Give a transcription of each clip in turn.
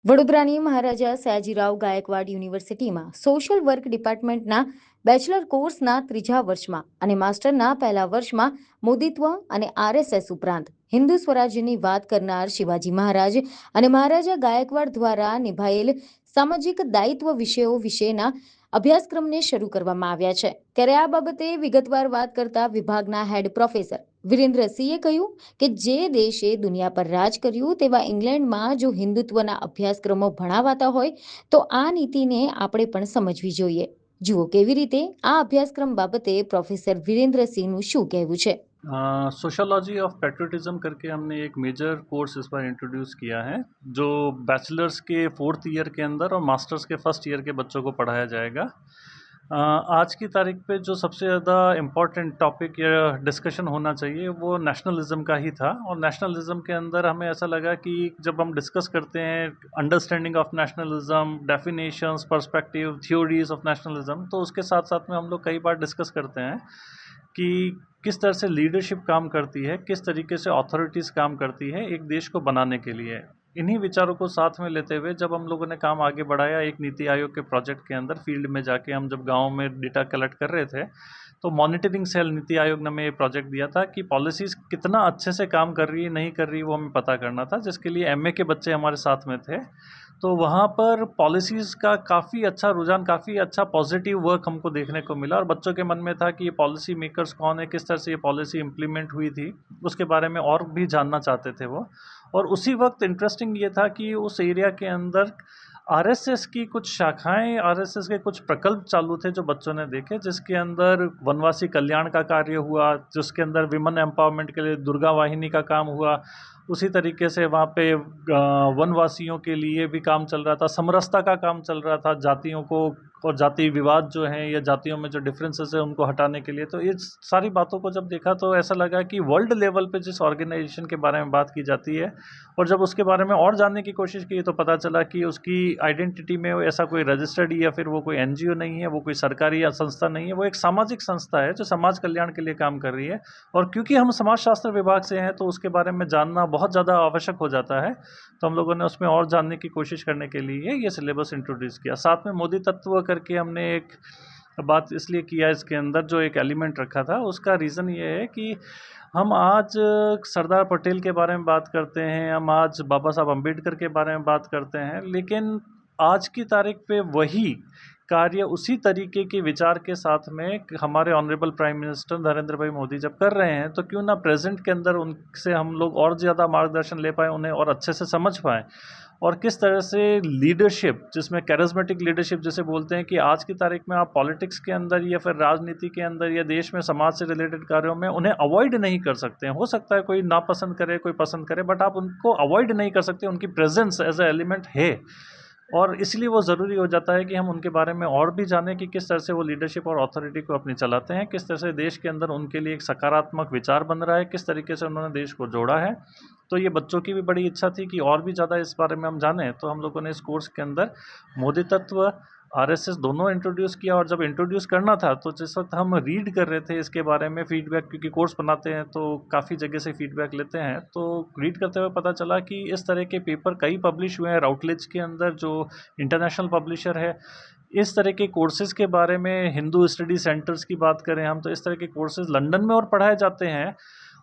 વડોદરાની મહારાજા સયાજીરાવ ગાયકવાડ યુનિવર્સિટીમાં social work ડિપાર્ટમેન્ટના bachelor કોર્સના ત્રીજા વર્ષમાં અને માસ્ટરના પહેલા વર્ષમાં મોદીત્વ અને આરએસએસ ઉપરાંત હિન્દુ સ્વરાજ્યની વાત કરનાર શિવાજી મહારાજ અને મહારાજા ગાયકવાડ દ્વારા નિભાયેલ સામાજિક દાયિત્વ વિષયો વિશેના અભ્યાસક્રમને શરૂ કરવામાં આવ્યા છે। ત્યારે આ બાબતે વિગતવાર વાત કરતા વિભાગના હેડ પ્રોફેસર વિરેન્દ્રસિંહે કહ્યું કે જે દેશે દુનિયા પર રાજ કર્યું તેવા ઇંગ્લેન્ડમાં જો હિન્દુત્વના અભ્યાસક્રમો ભણાવાતા હોય તો આ નીતિને આપણે પણ સમજવી જોઈએ। જુઓ કેવી રીતે આ અભ્યાસક્રમ બાબતે પ્રોફેસર વિરેન્દ્રસિંહનું શું કહેવું છે। सोशोलॉजी ऑफ पेट्रियटिज्म करके हमने एक मेजर कोर्स इस बार इंट्रोड्यूस किया है, जो बैचलर्स के 4th ईयर के अंदर और मास्टर्स के 1st ईयर के बच्चों को पढ़ाया जाएगा। आज की तारीख पे जो सबसे ज़्यादा इम्पॉर्टेंट टॉपिक या डिस्कशन होना चाहिए वो नेशनलिज्म का ही था, और नेशनलिज्म के अंदर हमें ऐसा लगा कि जब हम डिस्कस करते हैं understanding of nationalism, definitions, perspective, theories of nationalism, तो उसके साथ साथ में हम लोग कई बार डिस्कस करते हैं कि किस तरह से लीडरशिप काम करती है, किस तरीके से अथॉरिटीज़ काम करती है एक देश को बनाने के लिए। इन्हीं विचारों को साथ में लेते हुए जब हम लोगों ने काम आगे बढ़ाया, एक नीति आयोग के प्रोजेक्ट के अंदर फील्ड में जाके हम जब गाँव में डेटा कलेक्ट कर रहे थे, तो मॉनिटरिंग सेल नीति आयोग ने हमें ये प्रोजेक्ट दिया था कि पॉलिसीज़ कितना अच्छे से काम कर रही है, नहीं कर रही है, वो हमें पता करना था, जिसके लिए एमए के बच्चे हमारे साथ में थे। तो वहाँ पर पॉलिसीज़ का काफ़ी अच्छा रुझान, काफ़ी अच्छा पॉजिटिव वर्क हमको देखने को मिला, और बच्चों के मन में था कि ये पॉलिसी मेकर्स कौन है, किस तरह से ये पॉलिसी इम्प्लीमेंट हुई थी, उसके बारे में और भी जानना चाहते थे वो। और उसी वक्त इंटरेस्टिंग ये था कि उस एरिया के अंदर आरएसएस की कुछ शाखाएं, आरएसएस के कुछ प्रकल्प चालू थे जो बच्चों ने देखे, जिसके अंदर वनवासी कल्याण का कार्य हुआ, जिसके अंदर विमेन एम्पावरमेंट के लिए दुर्गा वाहिनी का काम हुआ। उसी तरीके से वहाँ पे वनवासियों के लिए भी काम चल रहा था, समरसता का काम चल रहा था, जातियों को और जाति विवाद जो हैं या जातियों में जो डिफरेंसेस है उनको हटाने के लिए। तो इस सारी बातों को जब देखा तो ऐसा लगा कि वर्ल्ड लेवल पे जिस ऑर्गेनाइजेशन के बारे में बात की जाती है, और जब उसके बारे में और जानने की कोशिश की तो पता चला कि उसकी आइडेंटिटी में ऐसा कोई रजिस्टर्ड या फिर वो कोई एनजीओ नहीं है, वो कोई सरकारी या संस्था नहीं है, वो एक सामाजिक संस्था है जो समाज कल्याण के लिए काम कर रही है। और क्योंकि हम समाजशास्त्र विभाग से हैं तो उसके बारे में जानना बहुत ज़्यादा आवश्यक हो जाता है, तो हम लोगों ने उसमें और जानने की कोशिश करने के लिए ये सिलेबस इंट्रोड्यूस किया। साथ में मोदी तत्व करके हमने एक बात इसलिए किया, इसके अंदर जो एक एलिमेंट रखा था उसका रीज़न ये है कि हम आज सरदार पटेल के बारे में बात करते हैं, हम आज बाबा साहब अम्बेडकर के बारे में बात करते हैं, लेकिन आज की तारीख पे वही कार्य उसी तरीके के विचार के साथ में हमारे ऑनरेबल प्राइम मिनिस्टर नरेंद्र भाई मोदी जब कर रहे हैं, तो क्यों ना प्रेजेंट के अंदर उनसे हम लोग और ज़्यादा मार्गदर्शन ले पाएँ, उन्हें और अच्छे से समझ पाएँ, और किस तरह से लीडरशिप, जिसमें कैरिज्मेटिक लीडरशिप जिसे बोलते हैं, कि आज की तारीख में आप पॉलिटिक्स के अंदर या फिर राजनीति के अंदर या देश में समाज से रिलेटेड कार्यों में उन्हें अवॉइड नहीं कर सकते हैं। हो सकता है कोई नापसंद करे, कोई पसंद करे, बट आप उनको अवॉइड नहीं कर सकते, उनकी प्रेजेंस एज ए एलिमेंट है। और इसलिए वो ज़रूरी हो जाता है कि हम उनके बारे में और भी जानें कि किस तरह से वो लीडरशिप और अथॉरिटी को अपनी चलाते हैं, किस तरह से देश के अंदर उनके लिए एक सकारात्मक विचार बन रहा है, किस तरीके से उन्होंने देश को जोड़ा है। तो ये बच्चों की भी बड़ी इच्छा थी कि और भी ज़्यादा इस बारे में हम जानें, तो हम लोगों ने इस कोर्स के अंदर मोदी तत्व, आरएसएस दोनों इंट्रोड्यूस किया। और जब इंट्रोड्यूस करना था तो जिस वक्त हम रीड कर रहे थे इसके बारे में फीडबैक, क्योंकि कोर्स बनाते हैं तो काफ़ी जगह से फीडबैक लेते हैं, तो रीड करते हुए पता चला कि इस तरह के पेपर कई पब्लिश हुए हैं राउटलेज के अंदर, जो इंटरनेशनल पब्लिशर है। इस तरह के कोर्सेज़ के बारे में हिंदू स्टडी सेंटर्स की बात करें हम, तो इस तरह के कोर्सेज़ लंदन में और पढ़ाए जाते हैं,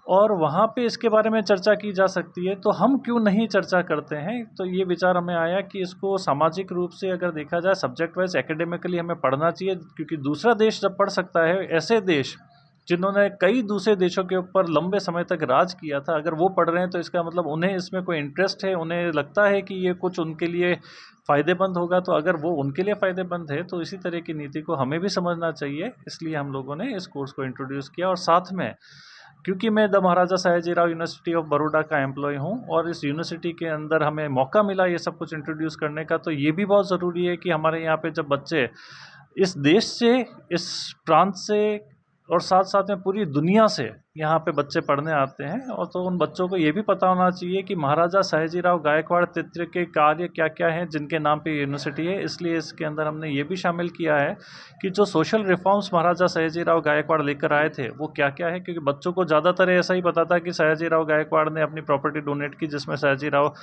और वहाँ पे इसके बारे में चर्चा की जा सकती है, तो हम क्यों नहीं चर्चा करते हैं। तो ये विचार हमें आया कि इसको सामाजिक रूप से अगर देखा जाए, सब्जेक्ट वाइज एकेडमिकली हमें पढ़ना चाहिए, क्योंकि दूसरा देश जब पढ़ सकता है, ऐसे देश जिन्होंने कई दूसरे देशों के ऊपर लंबे समय तक राज किया था, अगर वो पढ़ रहे हैं तो इसका मतलब उन्हें इसमें कोई इंटरेस्ट है, उन्हें लगता है कि ये कुछ उनके लिए फ़ायदेमंद होगा। तो अगर वो उनके लिए फ़ायदेमंद है तो इसी तरह की नीति को हमें भी समझना चाहिए, इसलिए हम लोगों ने इस कोर्स को इंट्रोड्यूस किया। और साथ में क्योंकि मैं the Maharaja Sayajirao university of Baroda का एम्प्लॉय हूँ और इस यूनिवर्सिटी के अंदर हमें मौका मिला ये सब कुछ इंट्रोड्यूस करने का, तो ये भी बहुत ज़रूरी है कि हमारे यहाँ पे जब बच्चे इस देश से, इस प्रांत से और साथ साथ में पूरी दुनिया से यहाँ पे बच्चे पढ़ने आते हैं, और तो उन बच्चों को ये भी पता होना चाहिए कि महाराजा सयाजीराव गायकवाड़ तृतीय के कार्य क्या क्या हैं जिनके नाम पे यूनिवर्सिटी है। इसलिए इसके अंदर हमने ये भी शामिल किया है कि जो सोशल रिफॉर्म्स महाराजा सयाजीराव गायकवाड़ लेकर आए थे वो क्या क्या है, क्योंकि बच्चों को ज़्यादातर ऐसा ही पता था कि सयाजीराव गायकवाड़ ने अपनी प्रॉपर्टी डोनेट की जिसमें सयाजीराव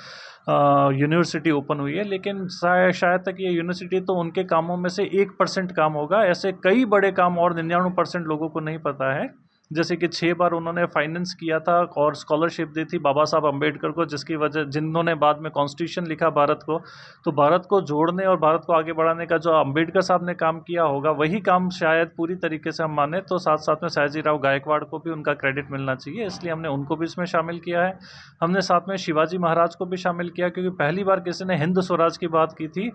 यूनिवर्सिटी ओपन हुई है, लेकिन शायद तक ये यूनिवर्सिटी तो उनके कामों में से 1% काम होगा। ऐसे कई बड़े काम और 99% लोगों को नहीं पता है। जैसे कि 6 बार उन्होंने फाइनेंस किया था और स्कॉलरशिप दी थी बाबा साहब अम्बेडकर को, जिसकी वजह जिन्होंने बाद में कॉन्स्टिट्यूशन लिखा भारत को, तो भारत को जोड़ने और भारत को आगे बढ़ाने का जो अम्बेडकर साहब ने काम किया होगा वही काम शायद पूरी तरीके से हम माने तो साथ साथ में सयाजीराव गायकवाड़ को भी उनका क्रेडिट मिलना चाहिए, इसलिए हमने उनको भी इसमें शामिल किया है। हमने साथ में शिवाजी महाराज को भी शामिल किया, क्योंकि पहली बार किसी ने हिंद स्वराज की बात की थी,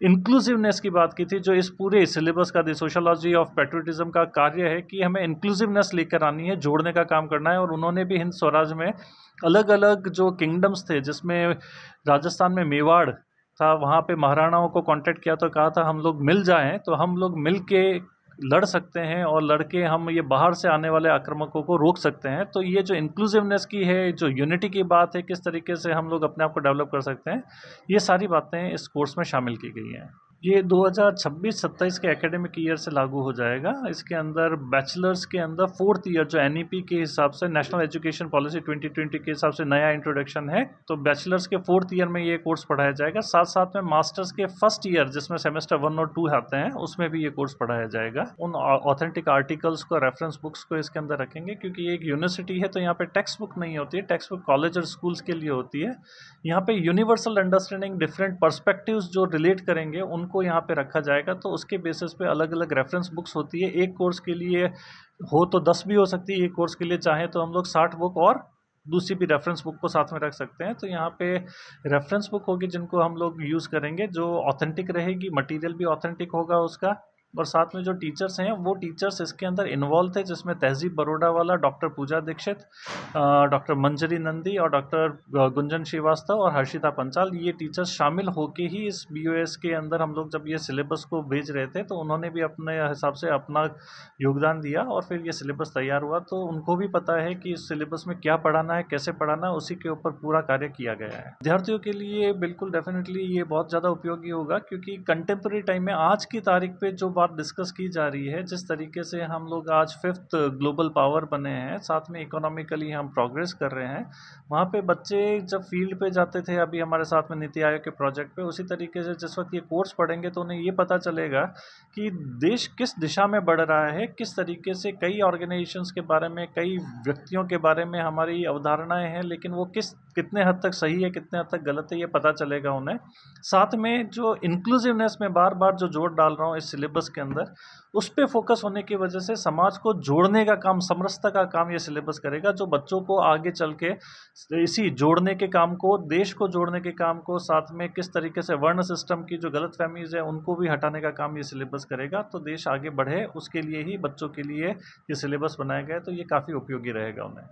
इंक्लूसिवनेस की बात की थी, जो इस पूरे सिलेबस का सोशोलॉजी ऑफ पैट्रियोटिज्म का कार्य है कि हमें इंक्लूसिवनेस लेकर आनी है, जोड़ने का काम करना है। और उन्होंने भी हिंद स्वराज में अलग अलग जो किंगडम्स थे, जिसमें राजस्थान में मेवाड़ था, वहाँ पे महाराणाओं को कांटेक्ट किया तो कहा था हम लोग मिल जाएं तो हम लोग मिल के लड़ सकते हैं और लड़के हम ये बाहर से आने वाले आक्रामकों को रोक सकते हैं। तो ये जो इंक्लूसिवनेस की है, जो यूनिटी की बात है, किस तरीके से हम लोग अपने आप को डेवलप कर सकते हैं, ये सारी बातें इस कोर्स में शामिल की गई हैं। ये 2026-27 के एकेडमिक ईयर से लागू हो जाएगा। इसके अंदर बैचलर्स के अंदर 4th ईयर जो एनईपी के हिसाब से, नेशनल एजुकेशन पॉलिसी 2020 के हिसाब से नया इंट्रोडक्शन है, तो बैचलर्स के 4th ईयर में ये कोर्स पढ़ाया जाएगा। साथ साथ में मास्टर्स के 1st ईयर जिसमें सेमेस्टर 1 और 2 आते हैं उसमें भी ये कोर्स पढ़ाया जाएगा। उन ऑथेंटिक आर्टिकल्स को, रेफरेंस बुक्स को इसके अंदर रखेंगे, क्योंकि ये एक यूनिवर्सिटी है तो यहाँ पे टेक्स्ट बुक नहीं होती है, टेक्स्ट बुक कॉलेज और स्कूल्स के लिए होती है। यहाँ पे यूनिवर्सल अंडरस्टैंडिंग, डिफरेंट पर्सपेक्टिव्स जो रिलेट करेंगे उनको यहाँ पे रखा जाएगा। तो उसके बेसिस पे अलग अलग रेफरेंस बुक्स होती है, एक कोर्स के लिए हो तो 10 भी हो सकती है, एक कोर्स के लिए चाहे तो हम लोग 60 बुक और दूसरी भी रेफरेंस बुक को साथ में रख सकते हैं। तो यहाँ पे रेफरेंस बुक होगी जिनको हम लोग यूज़ करेंगे, जो ऑथेंटिक रहेगी, मटेरियल भी ऑथेंटिक होगा उसका, और साथ में जो टीचर्स हैं वो टीचर्स इसके अंदर इन्वॉल्व थे, जिसमें तहजीब बड़ौदा वाला डॉक्टर पूजा दीक्षित, डॉक्टर मंजरी नंदी और डॉक्टर गुंजन श्रीवास्तव और हर्षिता पंचाल, ये टीचर्स शामिल होके ही इस BOS के अंदर हम लोग जब ये सिलेबस को भेज रहे थे तो उन्होंने भी अपने हिसाब से अपना योगदान दिया और फिर ये सिलेबस तैयार हुआ। तो उनको भी पता है कि इस सिलेबस में क्या पढ़ाना है, कैसे पढ़ाना है, उसी के ऊपर पूरा कार्य किया गया है। विद्यार्थियों के लिए बिल्कुल डेफिनेटली ये बहुत ज़्यादा उपयोगी होगा, क्योंकि कंटेम्प्रेरी टाइम में आज की तारीख पे जो बात डिस्कस की जा रही है, जिस तरीके से हम लोग आज 5th ग्लोबल पावर बने हैं, साथ में इकोनॉमिकली हम प्रोग्रेस कर रहे हैं, वहाँ पे बच्चे जब फील्ड पे जाते थे, अभी हमारे साथ में नीति आयोग के प्रोजेक्ट पे, उसी तरीके से जिस वक्त ये कोर्स पढ़ेंगे तो उन्हें ये पता चलेगा कि देश किस दिशा में बढ़ रहा है, किस तरीके से कई ऑर्गेनाइजेशंस के बारे में, कई व्यक्तियों के बारे में हमारी अवधारणाएं हैं, लेकिन वो कितने हद तक सही है, कितने हद तक गलत है, ये पता चलेगा उन्हें। साथ में जो इंक्लूसिवनेस में बार बार जो जोर डाल रहा हूँ इस सिलेबस के अंदर, उस पे फोकस होने की वजह से समाज को जोड़ने का काम, समरसता का काम ये सिलेबस करेगा, जो बच्चों को आगे चल के इसी जोड़ने के काम को, देश को जोड़ने के काम को, साथ में किस तरीके से वर्ण सिस्टम की जो गलत फहमीज है उनको भी हटाने का काम ये सिलेबस करेगा। तो देश आगे बढ़े उसके लिए ही बच्चों के लिए ये सिलेबस बनाया गया है, तो ये काफ़ी उपयोगी रहेगा उन्हें।